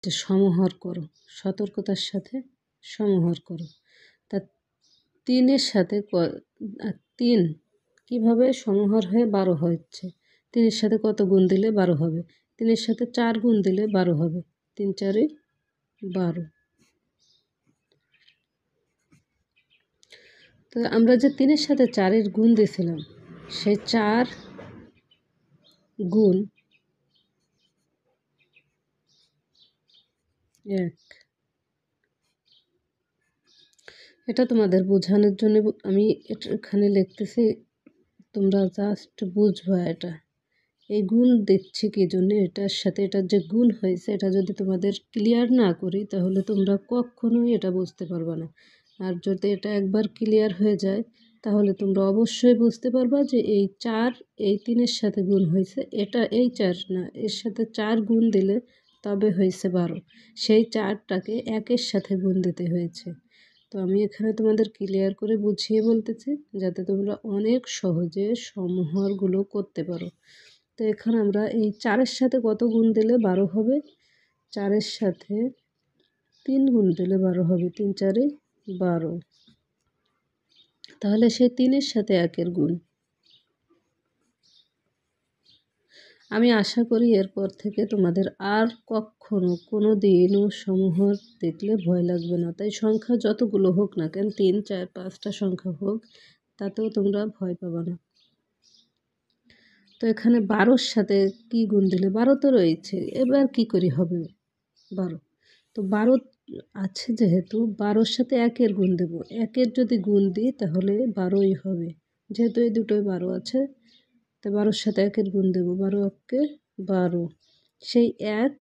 যে সমাহার করো, সতর্কতার সাথে সমাহার করো। তা 3-এর সাথে 3 কীভাবে সমাহার হয়ে 12 হচ্ছে? 3-এর সাথে কত গুণ দিলে 12 হবে? 3-এর সাথে 4 গুণ দিলে 12 হবে। 3 4 12। তো আমরা যে 3-এর সাথে 4-এর গুণ দিয়েছিলাম, সেই 4 গুণ 1। এটা তোমাদের বোঝানোর জন্য আমি এখানে লিখতেছি, তোমরা জাস্ট বুঝবা এটা। এই গুণ দিচ্ছি কী জন্য, এটার সাথে এটার যে গুণ হয়েছে এটা যদি তোমাদের ক্লিয়ার না করি তাহলে তোমরা কখনোই এটা বুঝতে পারবে না। আর যদি এটা একবার ক্লিয়ার হয়ে যায় তাহলে তোমরা অবশ্যই বুঝতে পারবা যে এই 4 এই 3-এর সাথে গুণ হয়েছে, এটা এই 4 না, এর সাথে 4 গুণ দিলে তবে হয়েছে 12। সেই 4টাকে 1-এর সাথে গুণ দিতে হয়েছে। তো আমি এখানে তোমাদের ক্লিয়ার করে বুঝিয়ে বলতেছি যাতে তোমরা অনেক সহজে সমাহারগুলো করতে পারো। তো এখানে আমরা এই 4-এর সাথে কত গুণ দিলে 12 হবে? 4-এর সাথে 3 গুণ দিলে 12 হবে। 3 4 12। তাহলে সেই 3-এর সাথে 1-এর গুণ। আমি আশা করি এরপর থেকে তোমাদের আর কখনো কোনো দিনও সমাহার দেখলে ভয় লাগবে না। তাই সংখ্যা যতগুলো হোক না কেন, 3 4 5টা সংখ্যা হোক, তাতেও তোমরা ভয় পাবে না। তো এখানে 12-র সাথে কি গুণ দিলে? 12 তো রয়েছে, এবার কি করে হবে 12? তো 12 আছে যেহেতু 12-র সাথে 1-এর গুণ দেব। 1-এর যদি গুণ দিই তাহলে 12ই হবে। যেহেতু এই দুটোই 12 আছে, তো 12-র সাথে 1-এর গুণ দেব। 12 একে 12। সেই 1